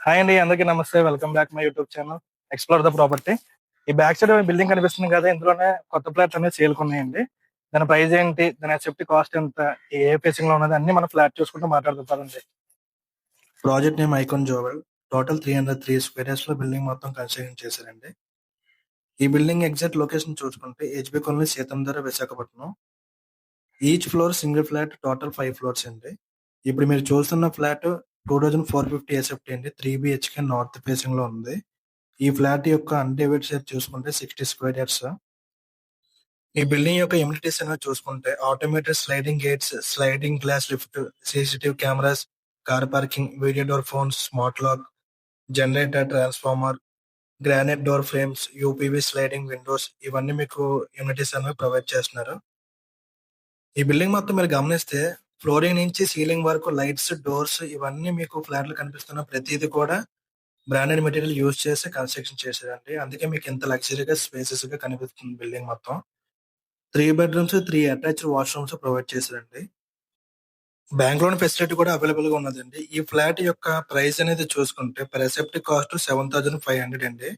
Hi అండి. అందరికీ నమస్తే. Welcome back my YouTube channel explore the property. ఈ బ్యాక్ సైడ్ బిల్డింగ్ కనిపిస్తుంది కదా! ఇందులోనే కొత్త ఫ్లాట్స్ అనేవి సేల్‌కున్నాయండి. దాని ప్రైస్ ఏంటి? దాని ఎస్ఎఫ్‌టి కాస్ట్ ఎంత? ఏ ఫేసింగ్‌లో ఉన్నది అన్నీ మనం ఫ్లాట్ చూసుకుంటూ మాట్లాడుకుందాం పదండి. Project name icon jewel. Total 303 square యార్డ్స్‌లో బిల్డింగ్ మొత్తం కన్స్ట్రక్షన్ చేశారండి. ఈ బిల్డింగ్ ఎగ్జాక్ట్ లొకేషన్ చూసుకుంటే HB colony, Seethammadhara, Visakhapatnam. Each floor single flat, total 5 floors అండి. ఇప్పుడు మీరు చూస్తున్న ఫ్లాట్ 2450 ఎస్ఎఫ్టీ అండి. 3 బిహెచ్‌కే నార్త్ ఫేసింగ్ లో ఉంది. ఈ ఫ్లాట్ యొక్క అన్డివైడ్ షేర్ చూసుకుంటే 60 స్క్వేర్ యార్డ్స్. ఈ బిల్డింగ్ యొక్క ఎమ్యూనిటీస్ అనేవి చూసుకుంటే automated sliding gates, sliding glass lift, CCTV cameras, car parking, video door phones, smart lock, generator, transformer, granite door frames, UPV sliding windows, ఇవన్నీ మీకు ఎమ్యూనిటీస్ అనేవి provide చేస్తున్నారు. ఈ బిల్డింగ్ మొత్తం మీరు గమనిస్తే ఫ్లోరింగ్ నుంచి సీలింగ్ వరకు లైట్స్, డోర్స్ ఇవన్నీ మీకు ఫ్లాట్ లో కనిపిస్తున్న ప్రతిదీ కూడా బ్రాండెడ్ మెటీరియల్ యూజ్ చేసి కన్స్ట్రక్షన్ చేశారండి. అందుకే మీకు ఇంత లగ్జరీగా స్పేసెస్ గా కనిపిస్తుంది బిల్డింగ్ మొత్తం. 3 బెడ్రూమ్స్, 3 అటాచ్డ్ వాష్రూమ్స్ ప్రొవైడ్ చేశారండి. బ్యాంక్ లోన్ ఫెసిలిటీ కూడా అవైలబుల్ గా ఉన్నదండి. ఈ ఫ్లాట్ యొక్క ప్రైస్ అనేది చూసుకుంటే పర్ ఎసెప్ట్ కాస్ట్ 7,500 అండి.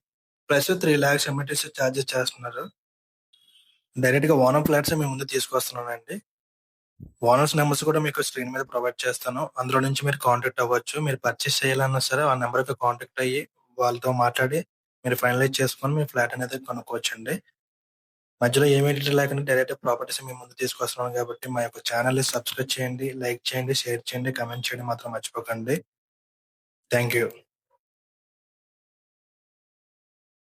ప్లస్ 3 lakhs ఎమ్యూనిటీస్ ఛార్జెస్ చేస్తున్నారు. డైరెక్ట్ గా ఓనం ఫ్లాట్స్ మేము ముందు తీసుకొస్తున్నానండి. ఓనర్స్ నెంబర్స్ కూడా మీకు స్క్రీన్ మీద ప్రొవైడ్ చేస్తాను. అందులో నుంచి మీరు కాంటాక్ట్ అవ్వచ్చు. మీరు పర్చేస్ చేయాలన్నా సరే ఆ నెంబర్‌కి కాంటాక్ట్ అయ్యి వాళ్ళతో మాట్లాడి మీరు ఫైనలైజ్ చేసుకొని మీ ఫ్లాట్ అనేది కొనుక్కోవచ్చండి. మధ్యలో ఏ మీడియేటర్ లేకుండా డైరెక్ట్ ప్రాపర్టీస్ మీ ముందు తీసుకొస్తున్నాం కాబట్టి మా యొక్క ఛానల్‌ని సబ్స్క్రైబ్ చేయండి, లైక్ చేయండి, షేర్ చేయండి, కామెంట్ చేయడం మాత్రం మర్చిపోకండి. Thank you.